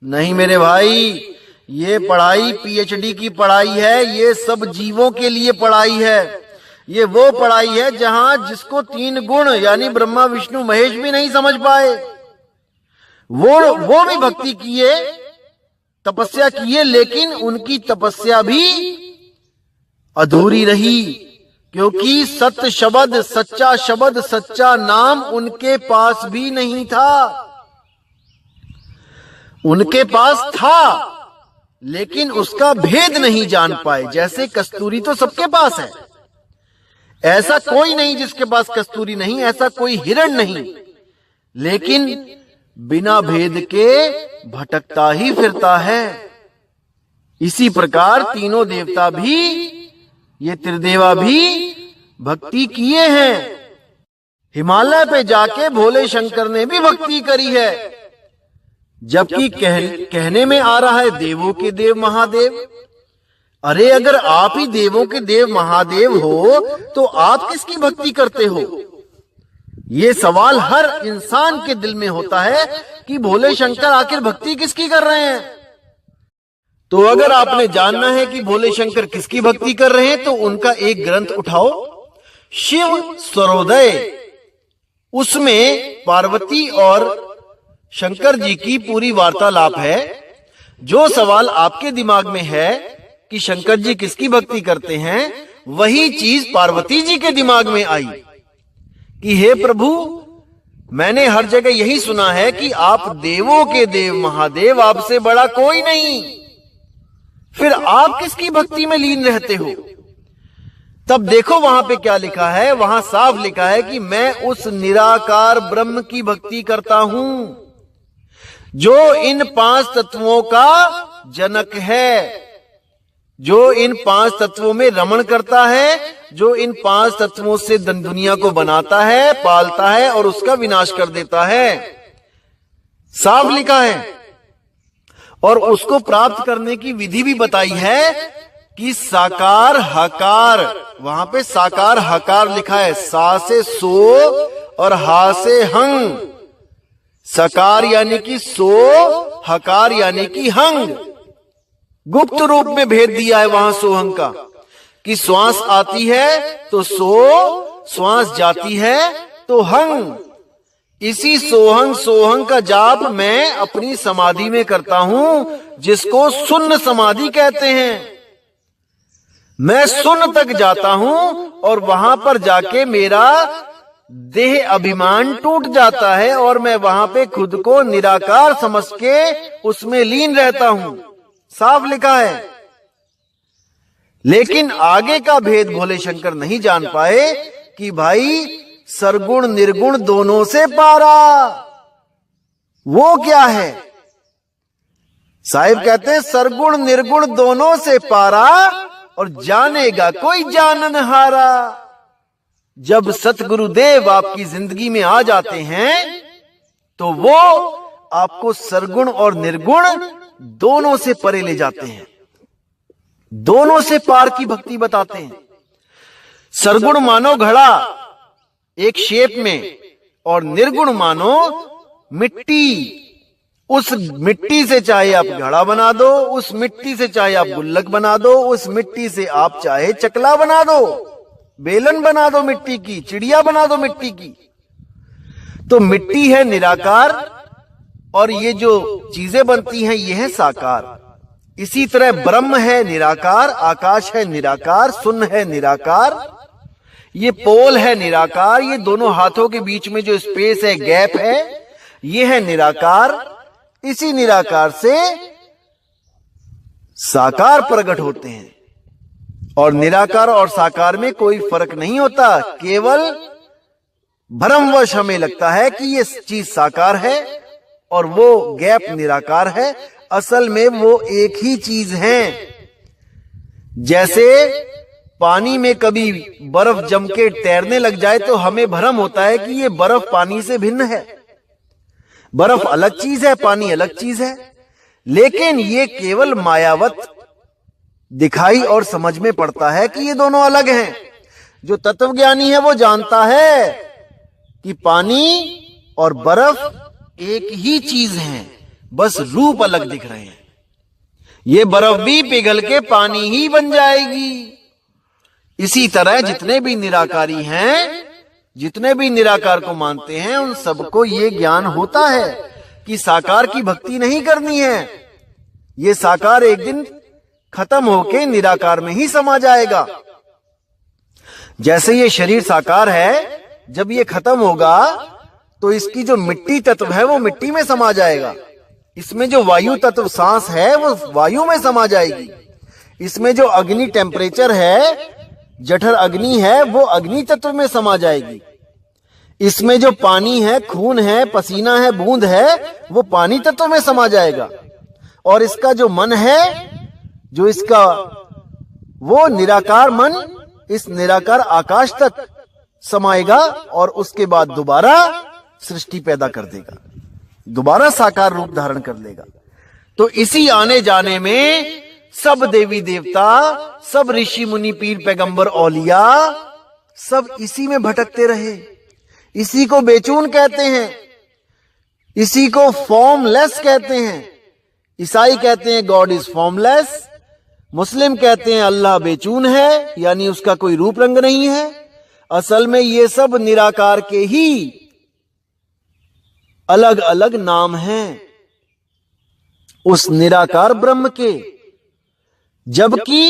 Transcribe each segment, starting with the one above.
नहीं मेरे भाई, ये पढ़ाई पीएचडी की पढ़ाई है, ये सब जीवों के लिए पढ़ाई है। ये वो पढ़ाई है जहां जिसको 3 गुण यानी ब्रह्मा विष्णु महेश भी नहीं समझ पाए, वो भी भक्ति किए, तपस्या किए, लेकिन उनकी तपस्या भी अधूरी रही, क्योंकि सत्य शब्द, सच्चा शब्द, सच्चा नाम उनके पास भी नहीं था। उनके पास था लेकिन उसका भेद नहीं जान पाए। जैसे कस्तूरी तो सबके पास है, ऐसा कोई नहीं जिसके पास कस्तूरी नहीं, ऐसा कोई हिरण नहीं, लेकिन बिना भेद के भटकता ही फिरता है। इसी प्रकार तीनों देवता भी, ये त्रिदेवा भी भक्ति किए हैं। हिमालय पे जाके भोले शंकर ने भी भक्ति करी है, जबकि कहने में आ रहा है देवों के देव महादेव। अरे अगर आप ही देवों के देव महादेव हो तो आप किसकी भक्ति करते हो? ये सवाल हर इंसान के दिल में होता है कि भोले शंकर आखिर भक्ति किसकी कर रहे हैं। तो अगर आपने जानना है कि भोले शंकर किसकी भक्ति कर रहे हैं तो उनका एक ग्रंथ उठाओ, शिव स्वरोदय। उसमें पार्वती और शंकर जी की पूरी वार्तालाप है। जो सवाल आपके दिमाग में है कि शंकर जी किसकी भक्ति करते हैं, वही चीज पार्वती जी के दिमाग में आई कि हे प्रभु, मैंने हर जगह यही सुना है कि आप देवों के देव महादेव, आपसे बड़ा कोई नहीं, फिर आप किसकी भक्ति में लीन रहते हो? तब देखो वहां पे क्या लिखा है, वहां साफ लिखा है कि मैं उस निराकार ब्रह्म की भक्ति करता हूं जो इन 5 तत्वों का जनक है, जो इन 5 तत्वों में रमण करता है, जो इन 5 तत्वों से दुनिया को बनाता है, पालता है और उसका विनाश कर देता है। साफ लिखा है। और उसको प्राप्त करने की विधि भी बताई है कि साकार हकार, वहां पे साकार हकार लिखा है, सा से सो और हा से हंग। सकार यानी कि सो, हकार यानी कि हंग। गुप्त रूप में भेद दिया है वहां सोहंग का कि श्वास आती है तो सो, श्वास जाती है तो हंग। इसी सोहंग सोहंग का जाप मैं अपनी समाधि में करता हूं, जिसको शून्य समाधि कहते हैं। मैं शून्य तक जाता हूं और वहां पर जाके मेरा देह अभिमान टूट जाता है और मैं वहां पे खुद को निराकार समझ के उसमें लीन रहता हूं। साफ लिखा है। लेकिन आगे का भेद भोले शंकर नहीं जान पाए कि भाई सरगुण निर्गुण दोनों से पारा वो क्या है। साहिब कहते हैं सरगुण निर्गुण दोनों से पारा और जानेगा कोई जाननहारा। जब सतगुरुदेव आपकी जिंदगी में आ जाते हैं तो वो आपको सरगुण और निर्गुण दोनों से परे ले जाते हैं, दोनों से पार की भक्ति बताते हैं। सरगुण मानो घड़ा एक शेप में और निर्गुण मानो मिट्टी। उस मिट्टी से चाहे आप घड़ा बना दो, उस मिट्टी से चाहे आप गुल्लक बना दो, उस मिट्टी से आप चाहे चकला बना दो, बेलन बना दो मिट्टी की, चिड़िया बना दो मिट्टी की। तो मिट्टी है निराकार और ये जो चीजें बनती हैं ये है साकार। इसी तरह ब्रह्म है निराकार, आकाश है निराकार, शून्य है निराकार, ये पोल है निराकार, ये दोनों हाथों के बीच में जो स्पेस है, गैप है, ये है निराकार। इसी निराकार से साकार प्रकट होते हैं और निराकार और साकार में कोई फर्क नहीं होता। केवल भ्रमवश हमें लगता है कि ये चीज साकार है और वो गैप निराकार है। असल में वो एक ही चीज है। जैसे पानी में कभी बर्फ जम के तैरने लग जाए तो हमें भ्रम होता है कि ये बर्फ पानी से भिन्न है। बर्फ अलग चीज है, पानी अलग चीज है, लेकिन ये केवल मायावत दिखाई और समझ में पड़ता है कि ये दोनों अलग हैं। जो तत्वज्ञानी है वो जानता है कि पानी और बर्फ एक ही चीज है, बस रूप अलग दिख रहे हैं। ये बर्फ भी पिघल के पानी ही बन जाएगी। इसी तरह जितने भी निराकारी हैं, जितने भी निराकार को मानते हैं, उन सबको ये ज्ञान होता है कि साकार की भक्ति नहीं करनी है। ये साकार एक दिन खत्म होके निराकार में ही समा जाएगा। जैसे ये शरीर साकार है, जब ये खत्म होगा तो इसकी जो मिट्टी तत्व है वो मिट्टी में समा जाएगा। इसमें जो वायु तत्व सांस है वो वायु में समा जाएगी। इसमें जो अग्नि टेम्परेचर है, जठर अग्नि है, वो अग्नि तत्व में समा जाएगी। इसमें जो पानी है, खून है, पसीना है, बूंद है, वो पानी तत्व में समा जाएगा। और इसका जो मन है, जो इसका वो निराकार मन इस निराकार आकाश तक समाएगा और उसके बाद दोबारा सृष्टि पैदा कर देगा, दोबारा साकार रूप धारण कर लेगा। तो इसी आने जाने में सब देवी देवता, सब ऋषि मुनि, पीर पैगंबर, औलिया, सब इसी में भटकते रहे। इसी को बेचून कहते हैं, इसी को फॉर्मलेस कहते हैं। ईसाई कहते हैं गॉड इज फॉर्मलेस, मुस्लिम कहते हैं अल्लाह बेचून है, यानी उसका कोई रूप रंग नहीं है। असल में ये सब निराकार के ही अलग अलग नाम हैं, उस निराकार ब्रह्म के। जबकि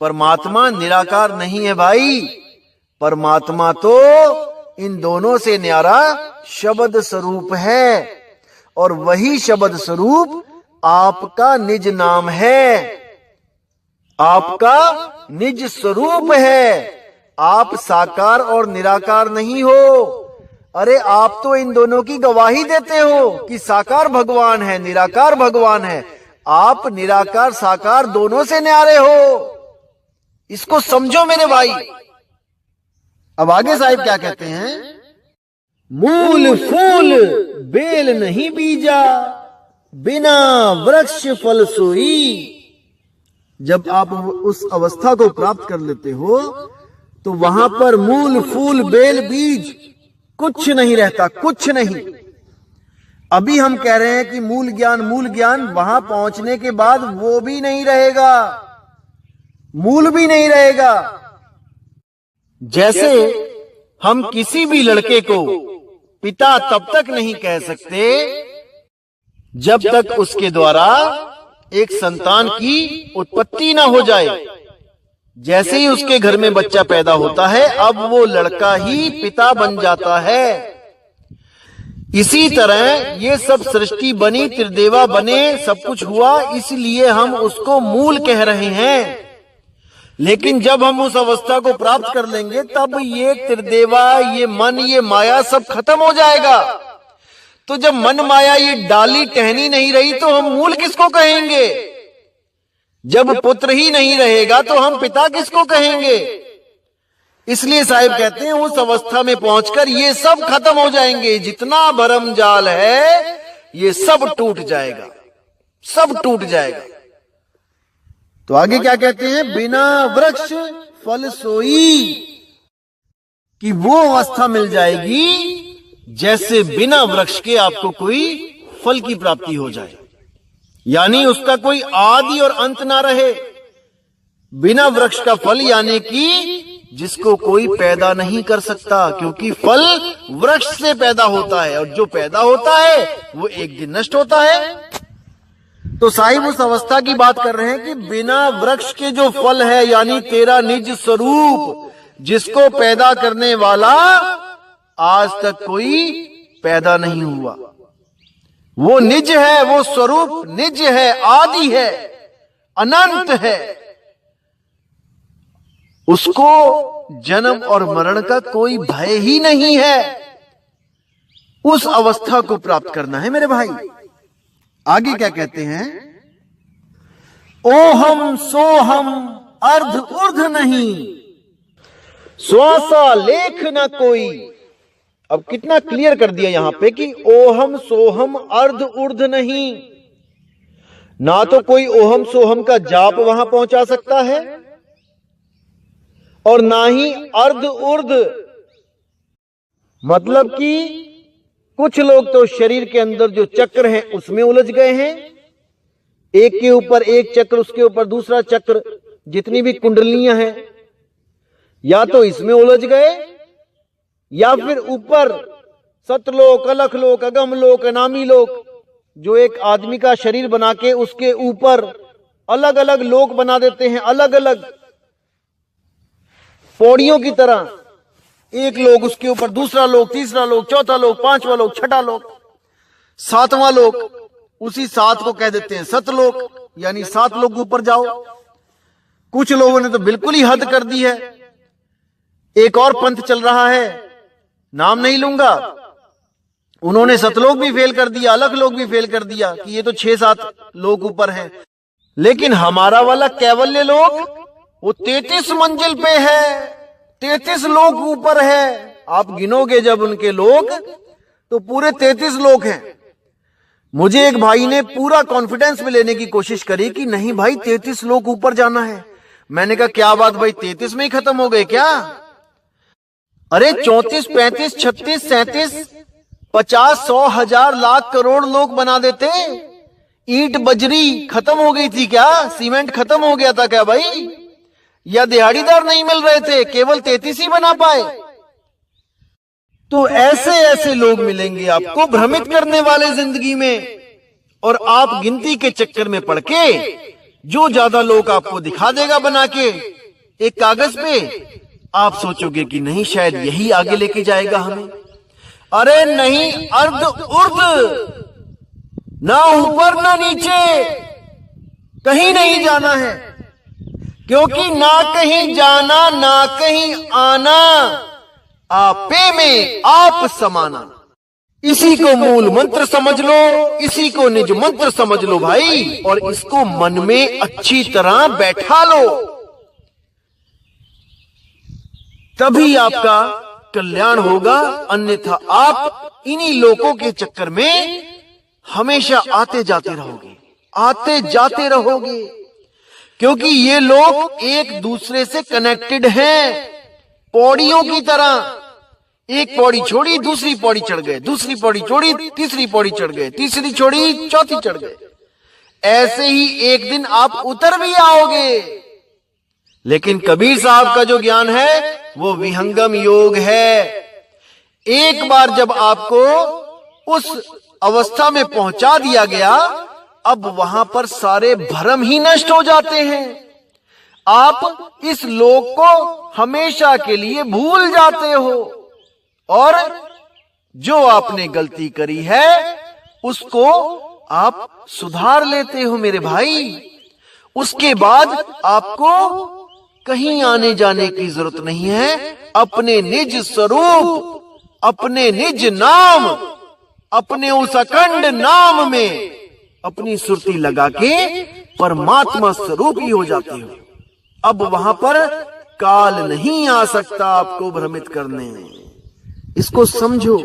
परमात्मा निराकार नहीं है भाई। परमात्मा तो इन दोनों से न्यारा शब्द स्वरूप है, और वही शब्द स्वरूप आपका निज नाम है, आपका निज स्वरूप है। आप साकार और निराकार नहीं हो। अरे आप तो इन दोनों की गवाही देते हो कि साकार भगवान है, निराकार भगवान है। आप निराकार साकार दोनों से न्यारे हो। इसको समझो मेरे भाई। अब आगे साहिब क्या कहते हैं? मूल फूल बेल नहीं बीजा, बिना वृक्ष फल सोई। जब आप उस अवस्था को प्राप्त कर लेते हो तो वहां पर मूल फूल बेल बीज कुछ नहीं रहता, कुछ नहीं। अभी हम कह रहे हैं कि मूल ज्ञान, वहां पहुंचने के बाद वो भी नहीं रहेगा, मूल भी नहीं रहेगा। जैसे हम किसी भी लड़के को पिता तब तक नहीं कह सकते जब तक उसके द्वारा एक संतान की उत्पत्ति ना हो जाए। जैसे ही उसके घर में बच्चा पैदा होता है, अब वो लड़का ही पिता बन जाता है। इसी तरह ये सब सृष्टि बनी, त्रिदेवा बने, सब कुछ हुआ, इसलिए हम उसको मूल कह रहे हैं। लेकिन जब हम उस अवस्था को प्राप्त कर लेंगे तब ये त्रिदेवा, ये मन, ये माया सब खत्म हो जाएगा। तो जब मन माया ये डाली टहनी नहीं रही तो हम मूल किसको कहेंगे? जब पुत्र ही नहीं रहेगा तो हम पिता किसको कहेंगे? इसलिए साहिब कहते हैं उस अवस्था में पहुंचकर ये सब खत्म हो जाएंगे। जितना भरम जाल है ये सब टूट जाएगा, सब टूट जाएगा। तो आगे क्या कहते हैं? बिना वृक्ष फल सोई, कि वो अवस्था मिल जाएगी जैसे बिना वृक्ष के आपको कोई फल की प्राप्ति हो जाए, यानी उसका कोई आदि और अंत ना रहे। बिना वृक्ष का फल यानी कि जिसको कोई पैदा नहीं कर सकता, क्योंकि फल वृक्ष से पैदा होता है और जो पैदा होता है वो एक दिन नष्ट होता है। तो साहिब उस अवस्था की बात कर रहे हैं कि बिना वृक्ष के जो फल है, यानी तेरा निज स्वरूप, जिसको पैदा करने वाला आज तक कोई पैदा नहीं हुआ, वो निज है, वो स्वरूप निज है, आदि है, अनंत है। उसको जन्म और मरण का कोई भय ही नहीं है। उस अवस्था को प्राप्त करना है मेरे भाई। आगे क्या कहते हैं? ओहम सोहम अर्ध ऊर्ध नहीं, श्वासा लेख न कोई। अब कितना क्लियर कर दिया यहां पे कि ओहम सोहम अर्ध ऊर्ध नहीं। ना तो कोई ओहम सोहम का जाप वहां पहुंचा सकता है और ना ही अर्ध ऊर्ध, मतलब कि कुछ लोग तो शरीर के अंदर जो चक्र हैं उसमें उलझ गए हैं, एक के ऊपर एक चक्र, उसके ऊपर दूसरा चक्र, जितनी भी कुंडलियां हैं या तो इसमें उलझ गए या फिर ऊपर सतलोक, अलखलोक, अगमलोक, अनामी लोक, जो एक आदमी का शरीर बना के उसके ऊपर अलग अलग लोक बना देते हैं, अलग अलग पौड़ियों की तरह, एक लोक, उसके ऊपर दूसरा लोक, तीसरा लोक, चौथा लोक, पांचवा लोक, छठा लोक, सातवां लोक, उसी सात को कह देते हैं सतलोक, यानी 7 लोक ऊपर जाओ। कुछ लोगों ने तो बिल्कुल ही हद कर दी है। एक और पंथ चल रहा है, नाम नहीं लूंगा, उन्होंने सतलोक भी फेल कर दिया, अलखलोक भी फेल कर दिया कि ये तो 6-7 लोक ऊपर है। लेकिन हमारा वाला कैवल्य लोक वो 33 मंजिल पे है, 33 लोक ऊपर है। आप गिनोगे जब उनके लोक तो पूरे 33 लोक हैं। मुझे एक भाई ने पूरा कॉन्फिडेंस में लेने की कोशिश करी कि नहीं भाई 33 लोक ऊपर जाना है। मैंने कहा क्या बात भाई, 33 में ही खत्म हो गए क्या? अरे 34, 35, 36, 37, 50, 100, 1000, लाख, करोड़ लोग बना देते। ईंट बजरी खत्म हो गई थी क्या? सीमेंट खत्म हो गया था क्या भाई? या दिहाड़ीदार नहीं मिल रहे थे, केवल 33 ही बना पाए? तो ऐसे ऐसे लोग मिलेंगे आपको भ्रमित करने वाले जिंदगी में, और आप गिनती के चक्कर में पड़ के जो ज्यादा लोग आपको दिखा देगा बना के एक कागज पे, आप सोचोगे कि नहीं शायद यही आगे लेके जाएगा हमें। अरे नहीं, अर्ध उर्ध, ना ऊपर ना नीचे, कहीं नहीं जाना है, क्योंकि ना कहीं जाना ना कहीं आना, आपे में आप समाना। इसी को मूल मंत्र समझ लो, इसी को निज मंत्र समझ लो भाई, और इसको मन में अच्छी तरह बैठा लो, तभी आपका कल्याण होगा। अन्यथा आप इन्हीं लोगों के चक्कर में हमेशा आते जाते रहोगे, आते जाते रहोगे, क्योंकि ये लोग एक दूसरे से कनेक्टेड हैं, पौड़ियों की तरह। एक पौड़ी छोड़ी दूसरी पौड़ी चढ़ गए, दूसरी पौड़ी छोड़ी तीसरी पौड़ी चढ़ गए, तीसरी छोड़ी चौथी चढ़ गए। ऐसे ही एक दिन आप उतर भी आओगे। लेकिन कबीर साहब का जो ज्ञान है वो विहंगम योग है। एक बार जब आपको उस अवस्था में पहुंचा दिया गया, अब वहां पर सारे भ्रम ही नष्ट हो जाते हैं। आप इस लोक को हमेशा के लिए भूल जाते हो, और जो आपने गलती करी है उसको आप सुधार लेते हो मेरे भाई। उसके बाद आपको कहीं आने जाने की जरूरत नहीं है। अपने निज स्वरूप, अपने निज नाम, अपने उस अखंड नाम में अपनी सुरती लगा के परमात्मा स्वरूप ही हो जाते हो। अब वहां पर काल नहीं आ सकता आपको भ्रमित करने। इसको समझो।